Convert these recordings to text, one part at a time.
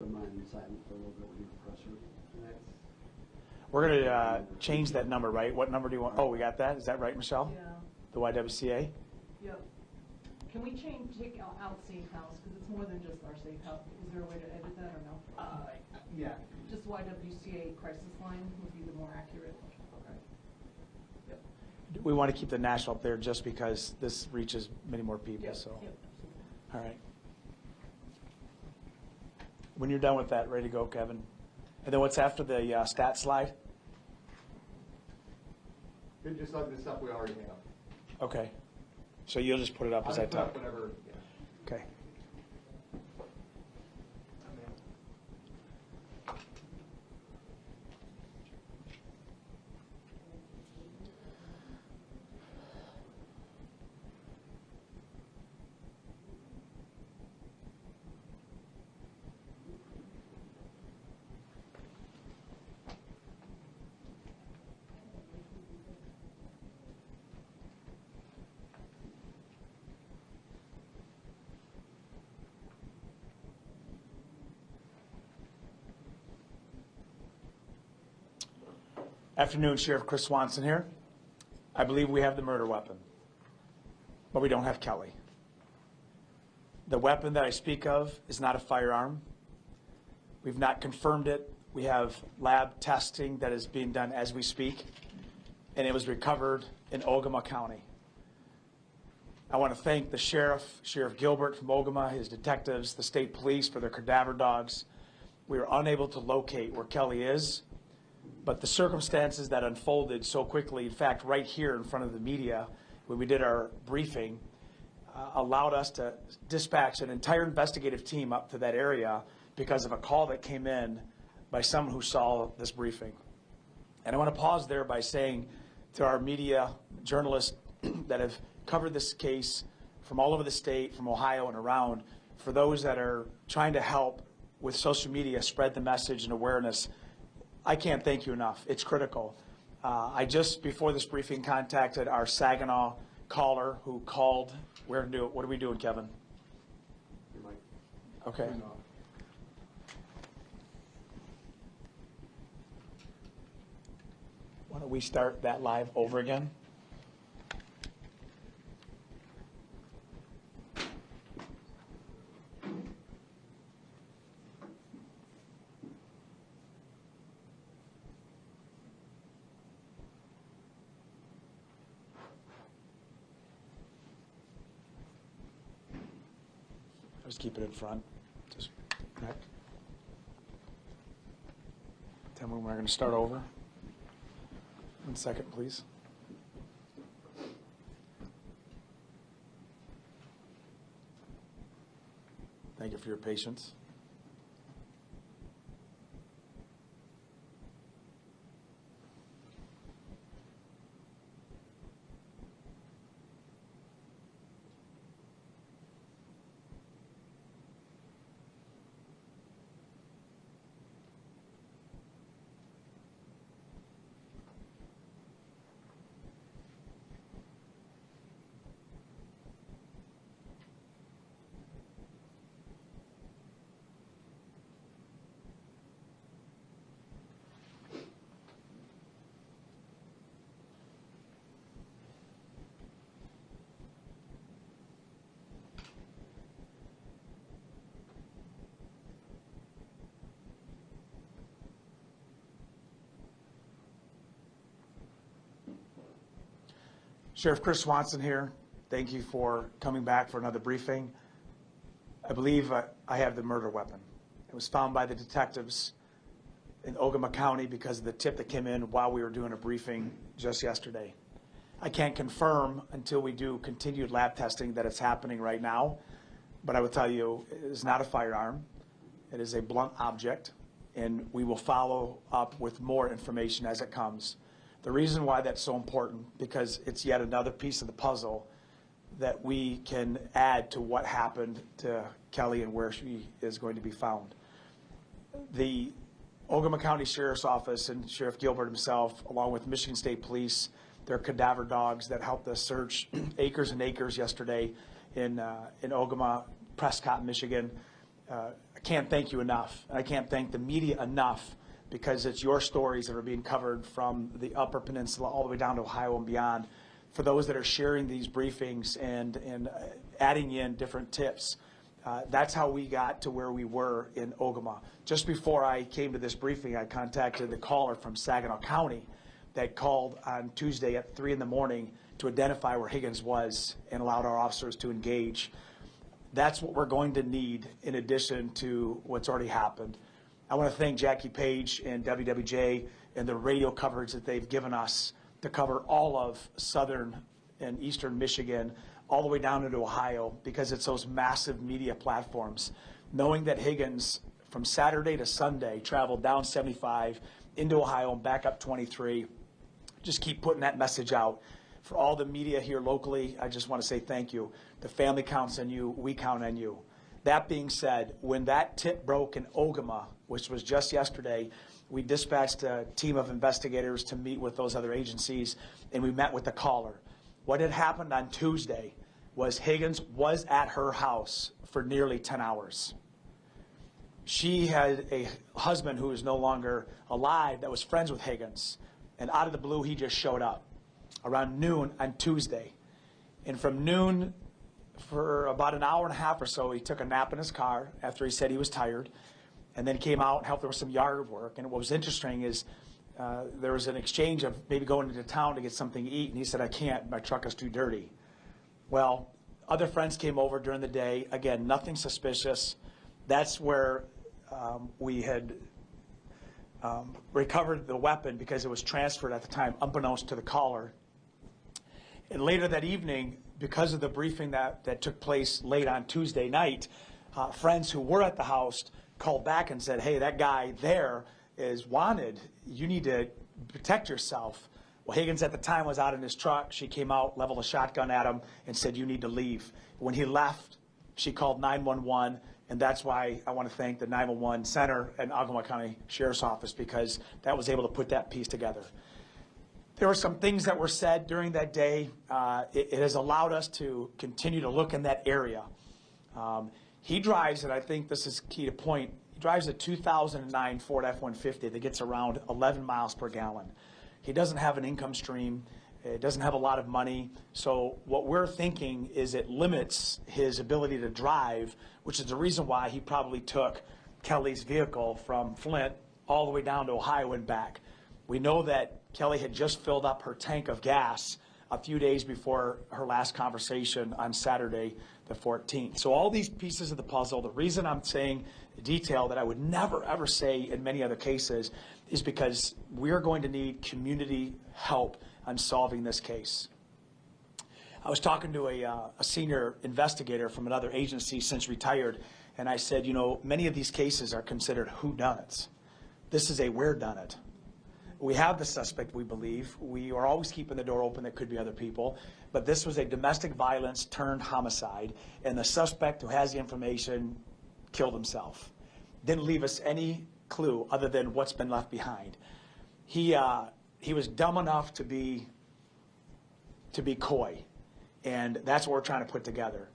Mind silent for a little bit when you press her. We're going to change that number, right? What number do you want? Oh, we got that? Is that right, Michelle? Yeah. The YWCA? Yep. Can we take out safe house, because it's more than just our safe house. Is there a way to edit that or no? Yeah. Just YWCA crisis line would be the more accurate. Okay. Yep. We want to keep the national up there just because this reaches many more people. Yep. So, Yep. all right. When you're done with that, ready to go, Kevin. And then what's after the stat slide? Just like the stuff we already have. Okay. So you'll just put it up as I talk. Whenever, yeah. Okay. Afternoon, Sheriff Chris Swanson here. I believe we have the murder weapon, but we don't have Kelly. The weapon that I speak of is not a firearm. We've not confirmed it. We have lab testing that is being done as we speak, and it was recovered in Ogama County. I want to thank the sheriff, Sheriff Gilbert from Ogama, his detectives, the state police for their cadaver dogs. We were unable to locate where Kelly is, but the circumstances that unfolded so quickly, in fact, right here in front of the media, when we did our briefing, allowed us to dispatch an entire investigative team up to that area because of a call that came in by someone who saw this briefing. And I want to pause there by saying to our media journalists that have covered this case from all over the state, from Ohio and around, for those that are trying to help with social media spread the message and awareness, I can't thank you enough. It's critical. I just, before this briefing, contacted our Saginaw caller who called. What are we doing, Kevin? Okay. Why don't we start that live over again? Just keep it in front. Just connect. Tell me when we're going to start over. 1 second, please. Thank you for your patience. Sheriff Chris Swanson here. Thank you for coming back for another briefing. I believe I have the murder weapon. It was found by the detectives in Ogama County because of the tip that came in while we were doing a briefing just yesterday. I can't confirm until we do continued lab testing that it's happening right now, but I will tell you it is not a firearm. It is a blunt object, and we will follow up with more information as it comes. The reason why that's so important, because it's yet another piece of the puzzle that we can add to what happened to Kelly and where she is going to be found. The Ogama County Sheriff's Office and Sheriff Gilbert himself, along with Michigan State Police, their cadaver dogs that helped us search acres and acres yesterday in Ogama, Prescott, Michigan, I can't thank you enough. I can't thank the media enough, because it's your stories that are being covered from the Upper Peninsula all the way down to Ohio and beyond. For those that are sharing these briefings and adding in different tips, that's how we got to where we were in Ogama. Just before I came to this briefing, I contacted the caller from Saginaw County that called on Tuesday at 3 in the morning to identify where Higgins was and allowed our officers to engage. That's what we're going to need in addition to what's already happened. I want to thank Jackie Page and WWJ and the radio coverage that they've given us to cover all of southern and eastern Michigan, all the way down into Ohio, because it's those massive media platforms. Knowing that Higgins, from Saturday to Sunday, traveled down 75 into Ohio and back up 23, just keep putting that message out. For all the media here locally, I just want to say thank you. The family counts on you. We count on you. That being said, when that tip broke in Ogama, which was just yesterday, we dispatched a team of investigators to meet with those other agencies, and we met with the caller. What had happened on Tuesday was Higgins was at her house for nearly 10 hours. She had a husband who is no longer alive that was friends with Higgins, and out of the blue, he just showed up around noon on Tuesday. And from noon, for about an hour and a half or so, he took a nap in his car after he said he was tired, and then came out and helped her with some yard work. And what was interesting is there was an exchange of maybe going into town to get something to eat, and he said, I can't, my truck is too dirty. Well, other friends came over during the day. Again, nothing suspicious. That's where we had recovered the weapon, because it was transferred at the time, unbeknownst to the caller. And later that evening, because of the briefing that took place late on Tuesday night, friends who were at the house called back and said, hey, that guy there is wanted. You need to protect yourself. Well, Higgins at the time was out in his truck. She came out, leveled a shotgun at him, and said, you need to leave. When he left, she called 911, and that's why I want to thank the 911 center and Ogama County Sheriff's Office, because that was able to put that piece together. There were some things that were said during that day. It has allowed us to continue to look in that area. He drives, and I think this is key to point, he drives a 2009 Ford F-150 that gets around 11 miles per gallon. He doesn't have an income stream. It doesn't have a lot of money. So what we're thinking is it limits his ability to drive, which is the reason why he probably took Kelly's vehicle from Flint all the way down to Ohio and back. We know that Kelly had just filled up her tank of gas a few days before her last conversation on Saturday the 14th. So all these pieces of the puzzle, the reason I'm saying detail that I would never ever say in many other cases is because we're going to need community help on solving this case. I was talking to a senior investigator from another agency since retired, and I said, you know, many of these cases are considered whodunits. This is a where done it. We have the suspect, we believe. We are always keeping the door open. There could be other people. But this was a domestic violence turned homicide, and the suspect who has the information killed himself. Didn't leave us any clue other than what's been left behind. He was dumb enough to be coy, and that's what we're trying to put together.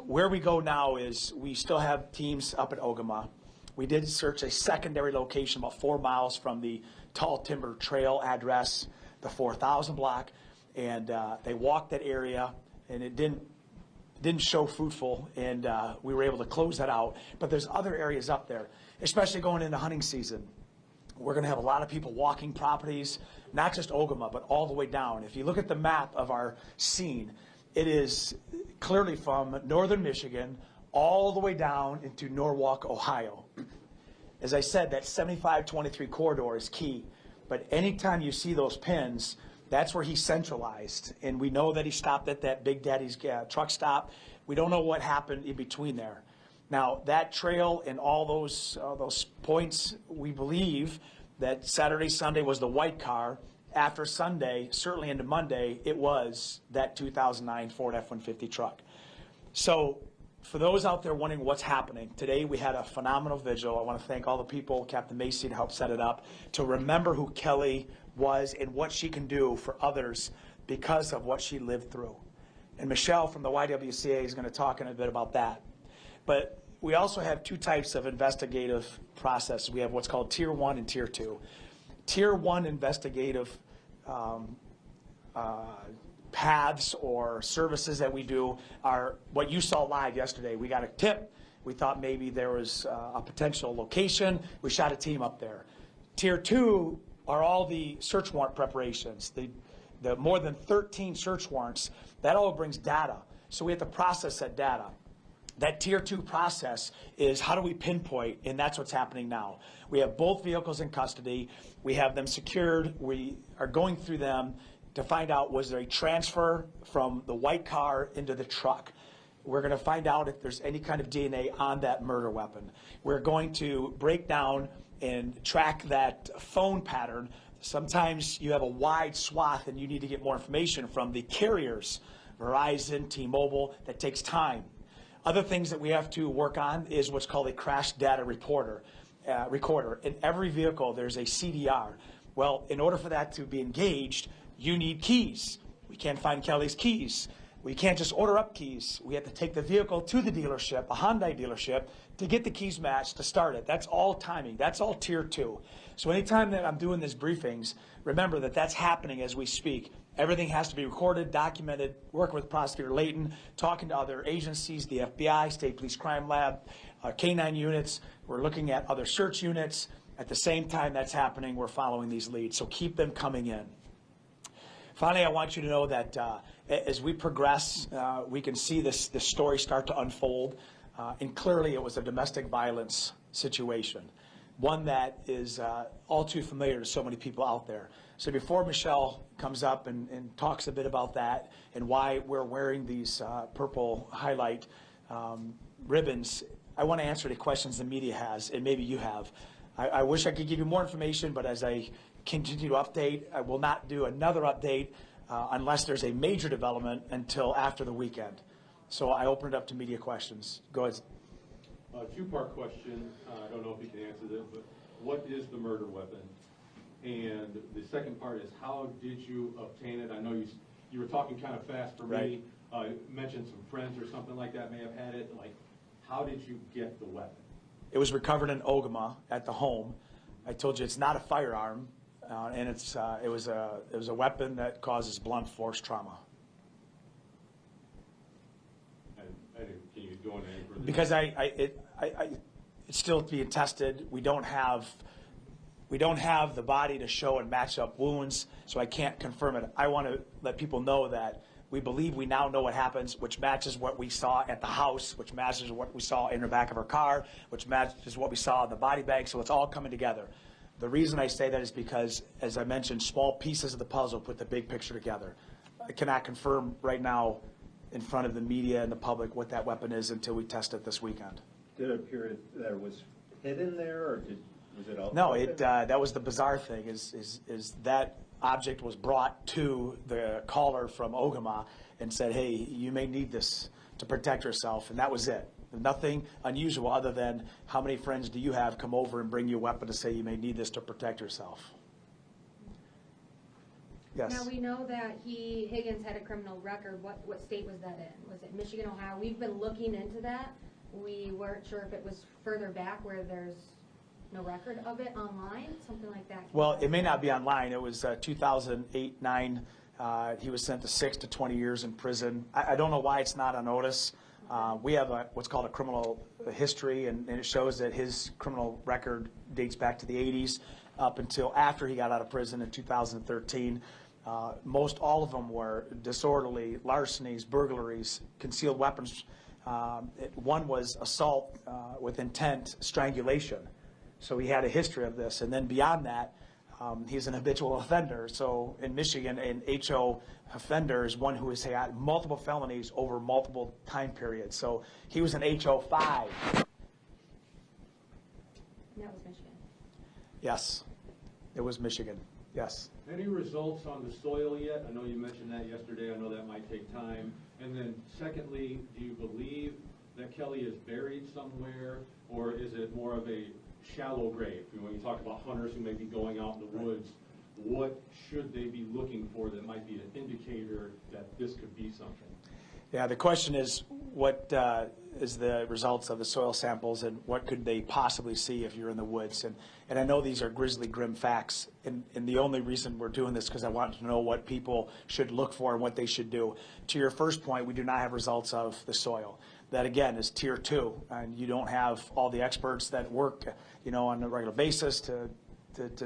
Where we go now is we still have teams up at Ogama. We did search a secondary location about 4 miles from the Tall Timber Trail address, the 4000 block, and they walked that area, and it didn't show fruitful, and we were able to close that out. But there's other areas up there, especially going into hunting season. We're going to have a lot of people walking properties, not just Ogama, but all the way down. If you look at the map of our scene, it is clearly from northern Michigan all the way down into Norwalk, Ohio. As I said, that 75-23 corridor is key. But anytime you see those pins, that's where he centralized. And we know that he stopped at that Big Daddy's truck stop. We don't know what happened in between there. Now, that trail and all those points, we believe that Saturday, Sunday was the white car. After Sunday, certainly into Monday, it was that 2009 Ford F-150 truck. So for those out there wondering what's happening, today we had a phenomenal vigil. I want to thank all the people, Captain Macy to help set it up, to remember who Kelly was and what she can do for others because of what she lived through. And Michelle from the YWCA is going to talk in a bit about that. But we also have two types of investigative process. We have what's called Tier 1 and Tier 2. Tier 1 investigative paths or services that we do are what you saw live yesterday. We got a tip. We thought maybe there was a potential location. We shot a team up there. Tier 2 are all the search warrant preparations, the more than 13 search warrants. That all brings data. So we have to process that data. That Tier 2 process is how do we pinpoint, and that's what's happening now. We have both vehicles in custody. We have them secured. We are going through them to find out, was there a transfer from the white car into the truck? We're going to find out if there's any kind of DNA on that murder weapon. We're going to break down and track that phone pattern. Sometimes you have a wide swath and you need to get more information from the carriers, Verizon, T-Mobile. That takes time. Other things that we have to work on is what's called a crash data recorder. In every vehicle, there's a CDR. Well, in order for that to be engaged, you need keys. We can't find Kelly's keys. We can't just order up keys. We have to take the vehicle to the dealership, a Hyundai dealership, to get the keys matched to start it. That's all timing. That's all Tier 2. So anytime that I'm doing these briefings, remember that that's happening as we speak. Everything has to be recorded, documented, working with Prosecutor Layton, talking to other agencies, the FBI, State Police Crime Lab, K-9 units. We're looking at other search units. At the same time that's happening, we're following these leads. So keep them coming in. Finally, I want you to know that as we progress, we can see this story start to unfold. And clearly it was a domestic violence situation, one that is all too familiar to so many people out there. So before Michelle comes up and talks a bit about that and why we're wearing these purple highlight ribbons, I want to answer the questions the media has, and maybe you have. I wish I could give you more information, but as I continue to update, I will not do another update unless there's a major development until after the weekend. So I open it up to media questions. Go ahead. Two-part question. I don't know if you can answer this, but what is the murder weapon? And the second part is, how did you obtain it? I know you were talking kind of fast for me. Mentioned some friends or something like that may have had it. Like, how did you get the weapon? It was recovered in Ogama at the home. I told you it's not a firearm, and it was a weapon that causes blunt force trauma. And can you go into any further? Because it's still being tested. We don't have the body to show and match up wounds, so I can't confirm it. I want to let people know that we believe we now know what happens, which matches what we saw at the house, which matches what we saw in the back of her car, which matches what we saw in the body bag, so it's all coming together. The reason I say that is because, as I mentioned, small pieces of the puzzle put the big picture together. I cannot confirm right now in front of the media and the public what that weapon is until we test it this weekend. Did it appear that it was hidden there, or was it all? No, that was the bizarre thing is that object was brought to the caller from Ogama and said, hey, you may need this to protect yourself, and that was it. Nothing unusual other than how many friends do you have come over and bring you a weapon to say you may need this to protect yourself. Yes. Now, we know that Higgins had a criminal record. What state was that in? Was it Michigan, Ohio? We've been looking into that. We weren't sure if it was further back where there's no record of it online, something like that. Well, it may not be online. It was 2008-9. He was sent to 6 to 20 years in prison. I don't know why it's not on notice. We have what's called a criminal history, and it shows that his criminal record dates back to the 80s up until after he got out of prison in 2013. Most all of them were disorderly, larcenies, burglaries, concealed weapons. One was assault with intent, strangulation. So he had a history of this. And then beyond that, he's an habitual offender. So in Michigan, an HO offender is one who has had multiple felonies over multiple time periods. So he was an HO 5. And that was Michigan. Yes, it was Michigan. Yes. Any results on the soil yet? I know you mentioned that yesterday. I know that might take time. And then secondly, do you believe that Kelly is buried somewhere, or is it more of a shallow grave? When you talk about hunters who may be going out in the woods, what should they be looking for that might be an indicator that this could be something? Yeah, the question is what is the results of the soil samples and what could they possibly see if you're in the woods. And I know these are grisly, grim facts, and the only reason we're doing this because I want to know what people should look for and what they should do. To your first point, we do not have results of the soil. That again is tier 2, and you don't have all the experts that work, on a regular basis to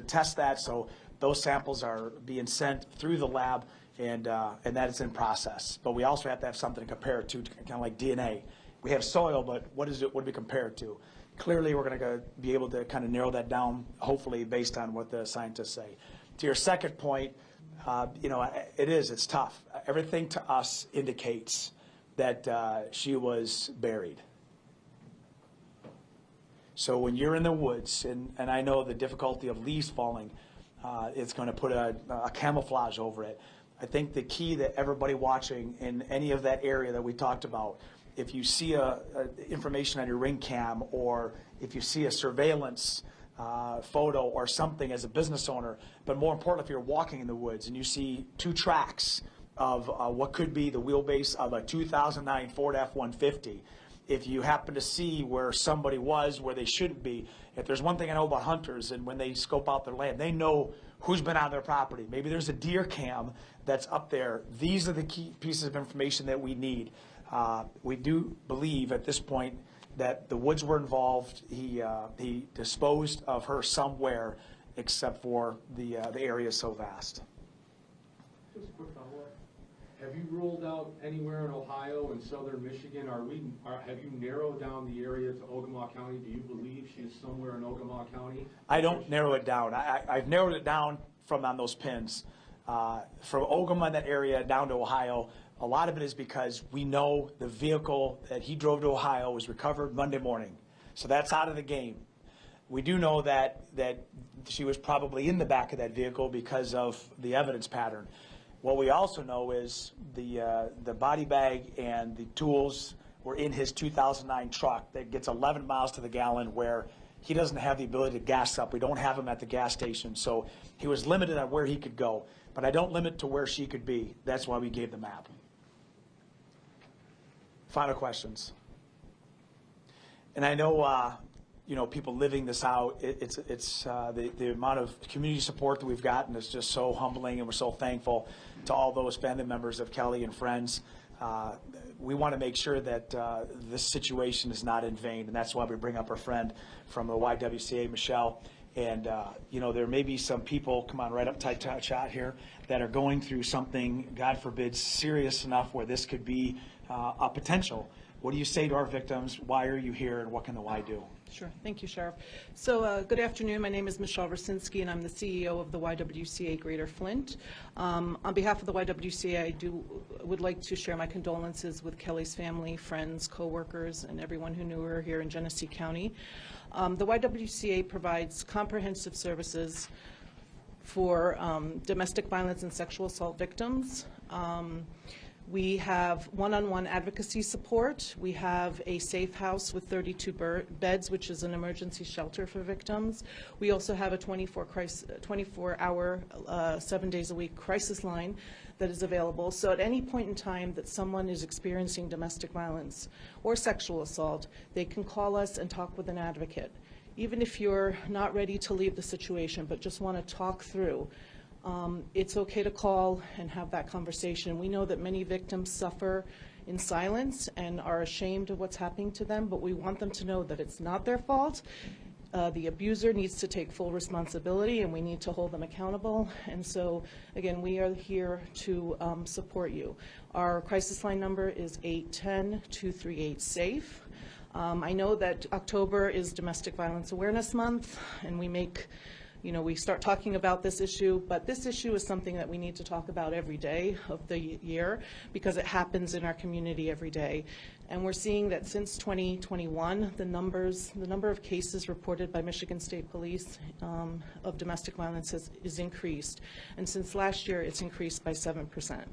test that. So those samples are being sent through the lab, and that is in process. But we also have to have something to compare it to kind of like DNA. We have soil, but what do we compare it to? Clearly, we're going to be able to kind of narrow that down, hopefully, based on what the scientists say. To your second point, it's tough. Everything to us indicates that she was buried. So when you're in the woods, and I know the difficulty of leaves falling, it's going to put a camouflage over it. I think the key that everybody watching in any of that area that we talked about, if you see information on your ring cam, or if you see a surveillance photo or something as a business owner, but more importantly, if you're walking in the woods and you see 2 tracks of what could be the wheelbase of a 2009 Ford F-150, if you happen to see where somebody was where they shouldn't be, if there's one thing I know about hunters, and when they scope out their land, they know who's been on their property. Maybe there's a deer cam that's up there. These are the key pieces of information that we need. We do believe at this point that the woods were involved. He disposed of her somewhere, except for the area is so vast. Just a quick follow-up. Have you ruled out anywhere in Ohio and southern Michigan? Have you narrowed down the area to Ogama County? Do you believe she is somewhere in Ogama County? I don't narrow it down. I've narrowed it down from on those pins. From Ogama, that area, down to Ohio, a lot of it is because we know the vehicle that he drove to Ohio was recovered Monday morning. So that's out of the game. We do know that she was probably in the back of that vehicle because of the evidence pattern. What we also know is the body bag and the tools were in his 2009 truck that gets 11 miles to the gallon, where he doesn't have the ability to gas up. We don't have him at the gas station. So he was limited on where he could go. But I don't limit to where she could be. That's why we gave the map. Final questions. And I know, people living this out, it's the amount of community support that we've gotten is just so humbling, and we're so thankful to all those family members of Kelly and friends. We want to make sure that this situation is not in vain, and that's why we bring up our friend from the YWCA, Michelle. And, there may be some people, come on, right up tight shot here, that are going through something, God forbid, serious enough where this could be a potential. What do you say to our victims? Why are you here, and what can the Y do? Sure. Thank you, Sheriff. So good afternoon. My name is Michelle Rosinski, and I'm the CEO of the YWCA Greater Flint. On behalf of the YWCA, I would like to share my condolences with Kelly's family, friends, coworkers, and everyone who knew her here in Genesee County. The YWCA provides comprehensive services for domestic violence and sexual assault victims. We have one-on-one advocacy support. We have a safe house with 32 beds, which is an emergency shelter for victims. We also have a 24-hour, 7 days a week crisis line that is available. So at any point in time that someone is experiencing domestic violence or sexual assault, they can call us and talk with an advocate. Even if you're not ready to leave the situation but just want to talk through, it's okay to call and have that conversation. We know that many victims suffer in silence and are ashamed of what's happening to them, but we want them to know that it's not their fault. The abuser needs to take full responsibility, and we need to hold them accountable. And so, again, we are here to support you. Our crisis line number is 810-238-SAFE. I know that October is Domestic Violence Awareness Month, and we start talking about this issue, but this issue is something that we need to talk about every day of the year because it happens in our community every day. And we're seeing that since 2021, the number of cases reported by Michigan State Police of domestic violence is increased. And since last year, it's increased by 7%.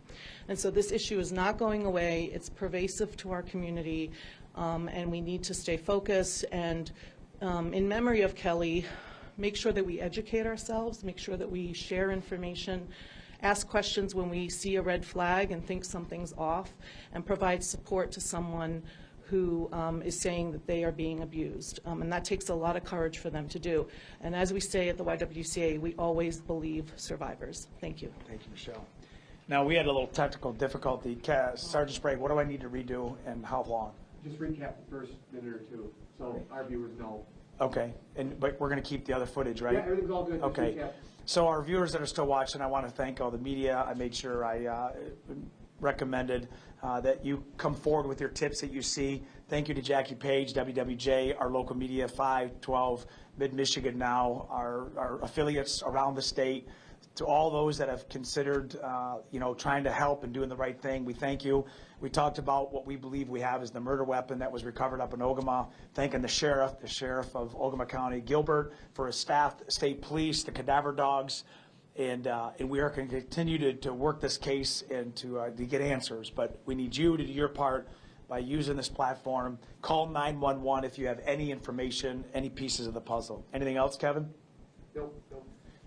And so this issue is not going away. It's pervasive to our community, and we need to stay focused. And in memory of Kelly, make sure that we educate ourselves, make sure that we share information, ask questions when we see a red flag and think something's off, and provide support to someone who is saying that they are being abused. And that takes a lot of courage for them to do. And as we say at the YWCA, we always believe survivors. Thank you. Thank you, Michelle. Now, we had a little technical difficulty. Sergeant Sprague, what do I need to redo and how long? Just recap the first minute or two, so our viewers know. Okay, but we're going to keep the other footage, right? Yeah, everything's all good. Just Okay. recap. So our viewers that are still watching, I want to thank all the media. I made sure I recommended that you come forward with your tips that you see. Thank you to Jackie Page, WWJ, our local media, 512, Mid-Michigan Now, our affiliates around the state. To all those that have considered, trying to help and doing the right thing, we thank you. We talked about what we believe we have is the murder weapon that was recovered up in Ogama. Thanking the sheriff of Ogama County, Gilbert, for his staff, state police, the cadaver dogs, and we are going to continue to work this case and to get answers. But we need you to do your part by using this platform. Call 911 if you have any information, any pieces of the puzzle. Anything else, Kevin? Nope.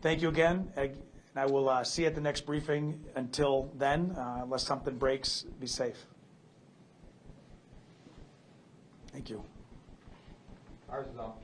Thank you again. I will see you at the next briefing. Until then, unless something breaks, be safe. Thank you. Ours is off.